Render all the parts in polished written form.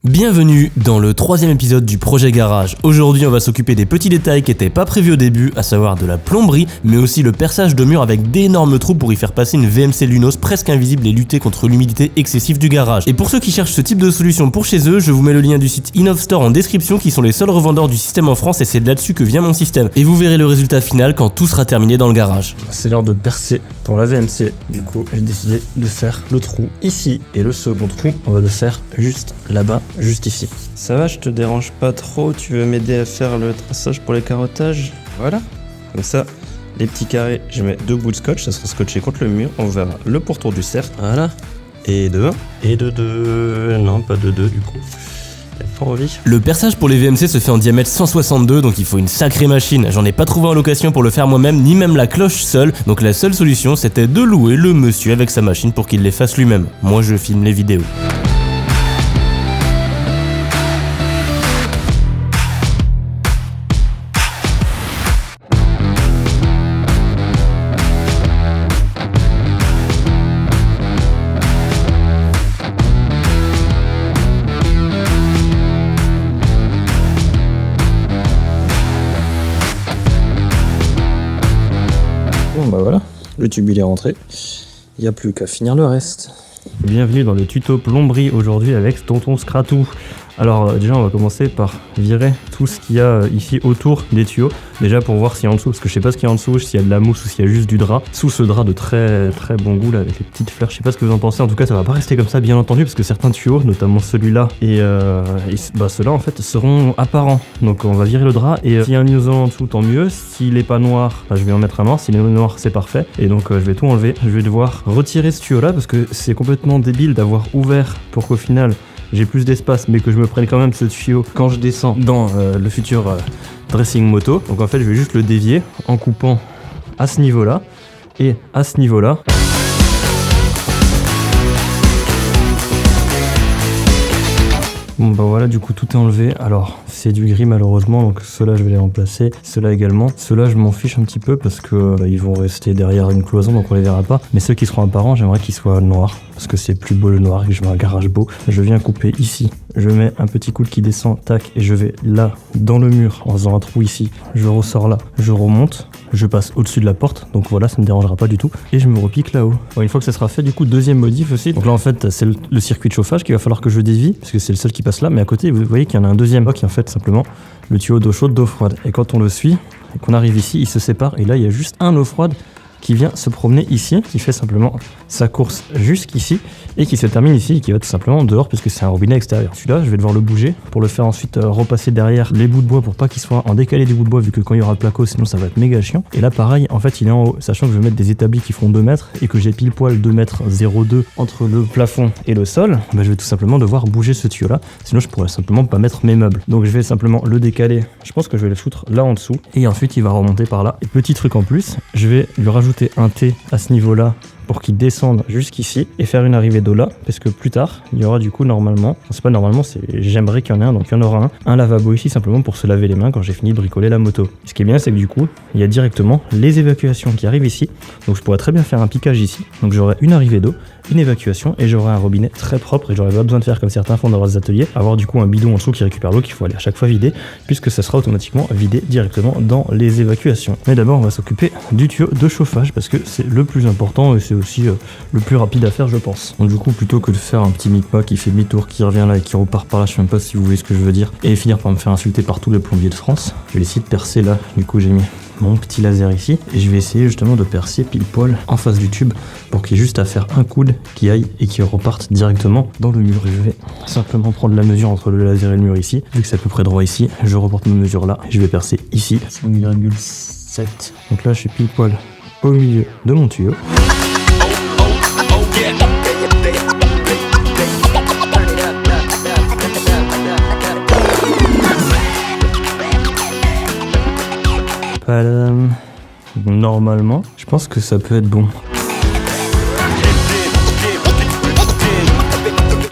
Bienvenue dans le 3e épisode du projet Garage. Aujourd'hui on va s'occuper des petits détails qui n'étaient pas prévus au début, à savoir de la plomberie, mais aussi le perçage de murs avec d'énormes trous pour y faire passer une VMC Lunos presque invisible et lutter contre l'humidité excessive du garage. Et pour ceux qui cherchent ce type de solution pour chez eux, je vous mets le lien du site InnovStore en description qui sont les seuls revendeurs du système en France et c'est là-dessus que vient mon système. Et vous verrez le résultat final quand tout sera terminé dans le garage. C'est l'heure de percer pour la VMC. Du coup, j'ai décidé de faire le trou ici et le second trou, on va le faire juste là-bas. Juste ici. Ça va, je te dérange pas trop? Tu veux m'aider à faire le traçage pour les carottages? Voilà. Comme ça, les petits carrés, je mets 2 bouts de scotch, ça sera scotché contre le mur. On verra le pourtour du cercle. Voilà. Et de 1. Et de 2. Non, pas de 2 du coup. Pas envie. Le perçage pour les VMC se fait en diamètre 162, donc il faut une sacrée machine. J'en ai pas trouvé en location pour le faire moi-même, ni même la cloche seule, donc la seule solution c'était de louer le monsieur avec sa machine pour qu'il les fasse lui-même. Moi je filme les vidéos. Bon bah voilà, le tube il est rentré. Il n'y a plus qu'à finir le reste. Bienvenue dans le tuto plomberie aujourd'hui avec Tonton Scratou. Alors déjà on va commencer par virer tout ce qu'il y a ici autour des tuyaux. Déjà pour voir s'il y a en dessous, parce que je sais pas ce qu'il y a en dessous, s'il y a de la mousse ou s'il y a juste du drap. Sous ce drap de très très bon goût là avec les petites fleurs, je sais pas ce que vous en pensez. En tout cas ça va pas rester comme ça bien entendu parce que certains tuyaux, notamment celui-là et ceux-là en fait seront apparents. Donc on va virer le drap et s'il y a un isolant en dessous tant mieux. S'il est pas noir, je vais en mettre un noir. S'il est noir c'est parfait. Et donc je vais tout enlever. Je vais devoir retirer ce tuyau là parce que c'est complètement débile d'avoir ouvert pour qu'au final j'ai plus d'espace mais que je me prenne quand même ce tuyau quand je descends dans le futur dressing moto. Donc en fait je vais juste le dévier en coupant à ce niveau là et à ce niveau là. Bon bah voilà, du coup tout est enlevé. Alors c'est du gris malheureusement, donc ceux-là je vais les remplacer, ceux-là également. Ceux-là je m'en fiche un petit peu parce que ils vont rester derrière une cloison donc on les verra pas. Mais ceux qui seront apparents, j'aimerais qu'ils soient noirs parce que c'est plus beau le noir et que je veux un garage beau. Je viens couper ici, je mets un petit coude qui descend, tac, et je vais là dans le mur en faisant un trou ici. Je ressors là, je remonte, je passe au-dessus de la porte, donc voilà, ça me dérangera pas du tout. Et je me repique là-haut. Bon, une fois que ça sera fait, du coup, deuxième modif aussi. Donc là, en fait, c'est le circuit de chauffage qu'il va falloir que je dévie, parce que c'est le seul qui passe là. Mais à côté, vous voyez qu'il y en a un deuxième qui est en fait simplement le tuyau d'eau chaude, d'eau froide. Et quand on le suit, et qu'on arrive ici, il se sépare. Et là, il y a juste un eau froide qui vient se promener ici, qui fait simplement sa course jusqu'ici et qui se termine ici et qui va tout simplement dehors puisque c'est un robinet extérieur. Celui-là, je vais devoir le bouger pour le faire ensuite repasser derrière les bouts de bois pour pas qu'il soit en décalé des bouts de bois vu que quand il y aura le placo sinon ça va être méga chiant. Et là pareil, en fait il est en haut, sachant que je vais mettre des établis qui font 2 mètres et que j'ai pile poil 2 mètres 02 entre le plafond et le sol, bah, je vais tout simplement devoir bouger ce tuyau là, sinon je pourrais simplement pas mettre mes meubles. Donc je vais simplement le décaler, je pense que je vais le foutre là en dessous et ensuite il va remonter par là. Et petit truc en plus, je vais lui rajouter un T à ce niveau là pour qu'il descende jusqu'ici et faire une arrivée d'eau là parce que plus tard il y aura du coup normalement, c'est pas normalement, c'est j'aimerais qu'il y en ait un, donc il y en aura un lavabo ici simplement pour se laver les mains quand j'ai fini de bricoler la moto. Ce qui est bien c'est que du coup il y a directement les évacuations qui arrivent ici, donc je pourrais très bien faire un piquage ici, donc j'aurai une arrivée d'eau, une évacuation et j'aurai un robinet très propre et j'aurai pas besoin de faire comme certains font dans leurs ateliers, avoir du coup un bidon en dessous qui récupère l'eau qu'il faut aller à chaque fois vider puisque ça sera automatiquement vidé directement dans les évacuations. Mais d'abord on va s'occuper du tuyau de chauffage parce que c'est le plus important et c'est aussi le plus rapide à faire je pense. Donc du coup plutôt que de faire un petit micmac qui fait demi-tour, qui revient là et qui repart par là, je sais même pas si vous voyez ce que je veux dire, et finir par me faire insulter par tous les plombiers de France, je vais essayer de percer là. Du coup j'ai mis mon petit laser ici et je vais essayer justement de percer pile poil en face du tube pour qu'il y ait juste à faire un coude qui aille et qui reparte directement dans le mur. Et je vais simplement prendre la mesure entre le laser et le mur ici, vu que c'est à peu près droit ici, je reporte ma mesure là et je vais percer ici 5,7. Donc là je suis pile poil au milieu de mon tuyau. Normalement, je pense que ça peut être bon.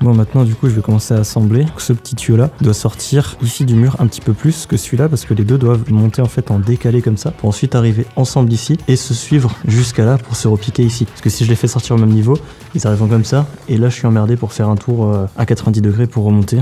Bon maintenant du coup je vais commencer à assembler. Ce petit tuyau là doit sortir ici du mur un petit peu plus que celui-là parce que les deux doivent monter en fait en décalé comme ça pour ensuite arriver ensemble ici et se suivre jusqu'à là pour se repiquer ici. Parce que si je les fais sortir au même niveau, ils arriveront comme ça et là je suis emmerdé pour faire un tour à 90 degrés pour remonter.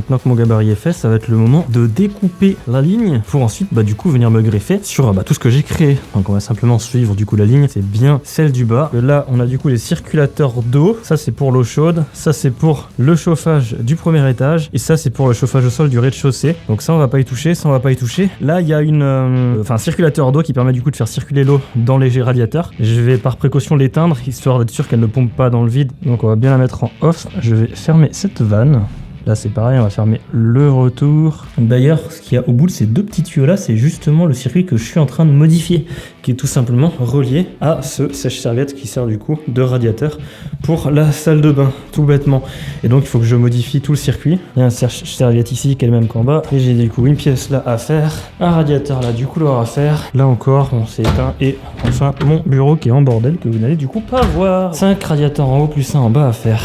maintenant que mon gabarit est fait, ça va être le moment de découper la ligne pour ensuite du coup venir me greffer sur tout ce que j'ai créé. Donc on va simplement suivre du coup la ligne, c'est bien celle du bas. Là on a du coup les circulateurs d'eau, ça c'est pour l'eau chaude, ça c'est pour le chauffage du premier étage et ça c'est pour le chauffage au sol du rez-de-chaussée. Donc ça on va pas y toucher, ça on va pas y toucher. Là il y a un circulateur d'eau qui permet du coup de faire circuler l'eau dans les radiateurs. Je vais par précaution l'éteindre histoire d'être sûr qu'elle ne pompe pas dans le vide. Donc on va bien la mettre en off. Je vais fermer cette vanne. Là c'est pareil, on va fermer le retour. D'ailleurs, ce qu'il y a au bout de ces deux petits tuyaux là, c'est justement le circuit que je suis en train de modifier, qui est tout simplement relié à ce sèche-serviette qui sert du coup de radiateur pour la salle de bain, tout bêtement. Et donc il faut que je modifie tout le circuit. Il y a un sèche-serviette ici qui est le même qu'en bas. Et j'ai du coup une pièce là à faire, un radiateur là du couloir à faire. Là encore, on s'est éteint et enfin mon bureau qui est en bordel que vous n'allez du coup pas voir. 5 radiateurs en haut plus un en bas à faire.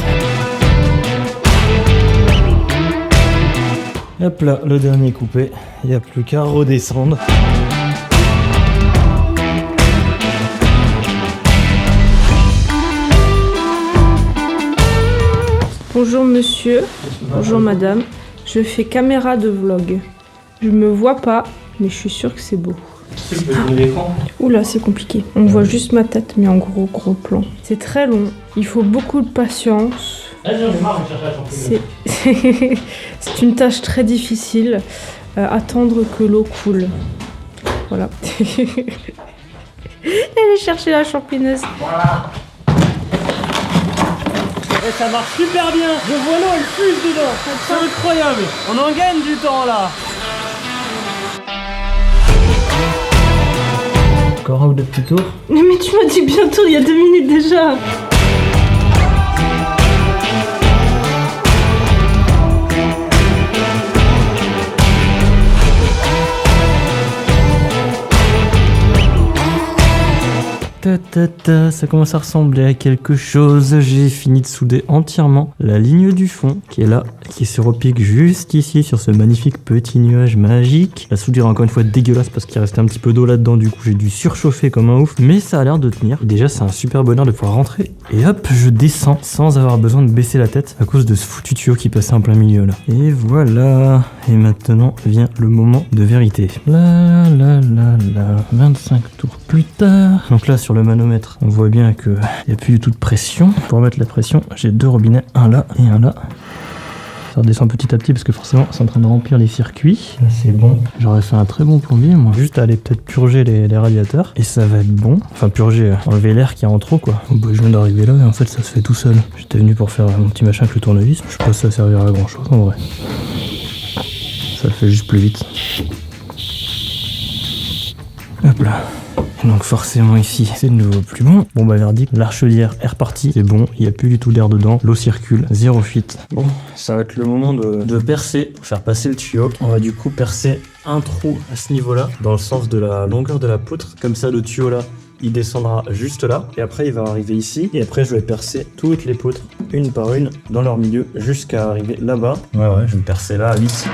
Hop là, le dernier coupé, il n'y a plus qu'à redescendre. Bonjour monsieur, bonjour madame, je fais caméra de vlog. Je me vois pas, mais je suis sûre que c'est beau. Oula, c'est compliqué. On voit juste ma tête, mais en gros plan. C'est très long, il faut beaucoup de patience. C'est une tâche très difficile. Attendre que l'eau coule. Voilà. Allez chercher la champineuse. Voilà. Et ça marche super bien. Je vois l'eau, elle fuse dedans. C'est incroyable. On en gagne du temps là. Encore un ou deux petits tours. Mais tu m'as dit bientôt, il y a 2 minutes déjà. Ça commence à ressembler à quelque chose. J'ai fini de souder entièrement la ligne du fond qui est là, qui se repique juste ici sur ce magnifique petit nuage magique. La soudure est encore une fois dégueulasse parce qu'il restait un petit peu d'eau là-dedans, du coup j'ai dû surchauffer comme un ouf, mais ça a l'air de tenir. Et déjà c'est un super bonheur de pouvoir rentrer et hop je descends sans avoir besoin de baisser la tête à cause de ce foutu tuyau qui passait en plein milieu là. Et voilà, et maintenant vient le moment de vérité. 25 tours plus tard. Donc là sur le manomètre on voit bien qu'il n'y a plus du tout de pression. Pour mettre la pression j'ai 2 robinets, un là et un là. Ça redescend petit à petit parce que forcément c'est en train de remplir les circuits. Là c'est bon. J'aurais fait un très bon plombier moi. Juste à aller peut-être purger les radiateurs et ça va être bon. Enfin purger, enlever l'air qu'il y a en trop quoi. Je viens d'arriver là et en fait ça se fait tout seul. J'étais venu pour faire mon petit machin avec le tournevis. Je sais pas si ça servira à grand chose en vrai. Ça le fait juste plus vite. Hop là. Donc forcément ici c'est de nouveau plus bon. Bon verdict, l'archelière est repartie, c'est bon, il n'y a plus du tout d'air dedans, l'eau circule, zéro fuite. Bon, ça va être le moment de percer, pour faire passer le tuyau. On va du coup percer un trou à ce niveau-là, dans le sens de la longueur de la poutre. Comme ça le tuyau là, il descendra juste là, et après il va arriver ici, et après je vais percer toutes les poutres, une par une, dans leur milieu, jusqu'à arriver là-bas. Ouais, je vais percer là à 8.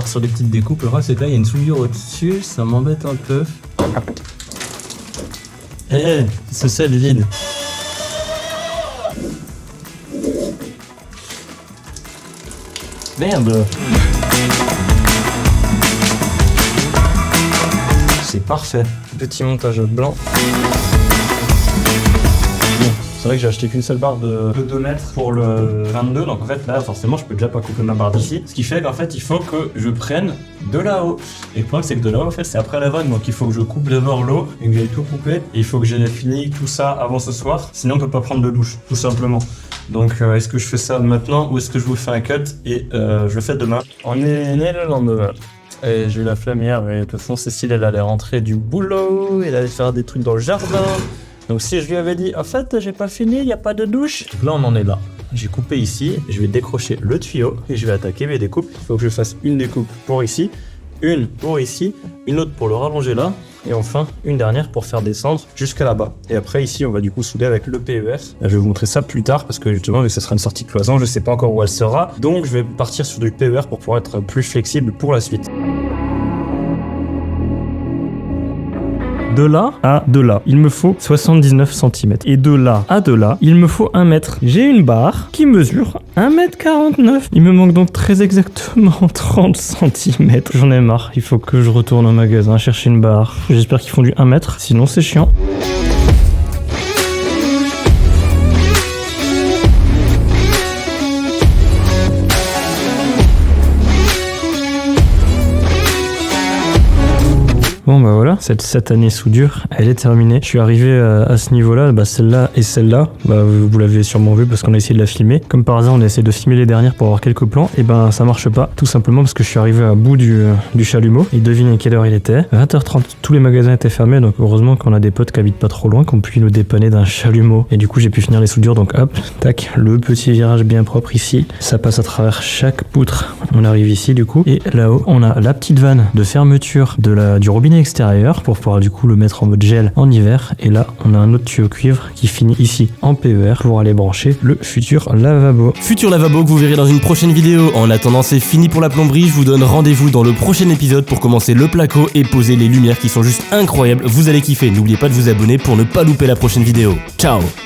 Sur des petites découpes, le reste c'est que là il y a une souillure au-dessus, ça m'embête un peu. Ce sel est vide. Merde. C'est parfait. Petit montage blanc. C'est vrai que j'ai acheté qu'une seule barre de 2 mètres pour le 22, donc en fait là forcément je peux déjà pas couper ma barre d'ici. Ce qui fait qu'en fait il faut que je prenne de là-haut. Et le problème c'est que de là-haut en fait c'est après la vanne, donc il faut que je coupe d'abord l'eau et que j'aille tout couper. Et il faut que j'ai fini tout ça avant ce soir, sinon on peut pas prendre de douche, tout simplement. Donc est-ce que je fais ça maintenant ou est-ce que je vous fais un cut et je le fais demain. On est né le lendemain. Et j'ai eu la flamme hier, mais de toute façon Cécile elle allait rentrer du boulot, elle allait faire des trucs dans le jardin. Donc si je lui avais dit, en fait j'ai pas fini, il n'y a pas de douche. Donc là on en est là. J'ai coupé ici, je vais décrocher le tuyau et je vais attaquer mes découpes. Il faut que je fasse une découpe pour ici, une pour ici, une autre pour le rallonger là. Et enfin, une dernière pour faire descendre jusqu'à là-bas. Et après, ici, on va du coup souder avec le PER. Là, je vais vous montrer ça plus tard parce que justement, vu que ce sera une sortie cloison, je sais pas encore où elle sera. Donc, je vais partir sur du PER pour pouvoir être plus flexible pour la suite. De là à de là, il me faut 79 cm. Et de là à de là, il me faut 1 mètre. J'ai une barre qui mesure 1m49. Il me manque donc très exactement 30 cm. J'en ai marre, il faut que je retourne au magasin chercher une barre. J'espère qu'ils font du 1 mètre, sinon c'est chiant. Bon bah voilà, cette satanée soudure, elle est terminée. Je suis arrivé à ce niveau-là, celle-là et celle-là, vous l'avez sûrement vu parce qu'on a essayé de la filmer. Comme par hasard, on a essayé de filmer les dernières pour avoir quelques plans, et ça marche pas, tout simplement parce que je suis arrivé à bout du chalumeau. Et devinez quelle heure il était. 20h30, tous les magasins étaient fermés, donc heureusement qu'on a des potes qui habitent pas trop loin, qu'on puisse nous dépanner d'un chalumeau. Et du coup, j'ai pu finir les soudures, donc hop, tac, le petit virage bien propre ici. Ça passe à travers chaque poutre. On arrive ici du coup, et là-haut, on a la petite vanne de fermeture du robinet extérieur pour pouvoir du coup le mettre en mode gel en hiver. Et là on a un autre tuyau cuivre qui finit ici en PER pour aller brancher le futur lavabo. Futur lavabo que vous verrez dans une prochaine vidéo. En attendant, c'est fini pour la plomberie. Je vous donne rendez-vous dans le prochain épisode pour commencer le placo et poser les lumières qui sont juste incroyables. Vous allez kiffer. N'oubliez pas de vous abonner pour ne pas louper la prochaine vidéo. Ciao.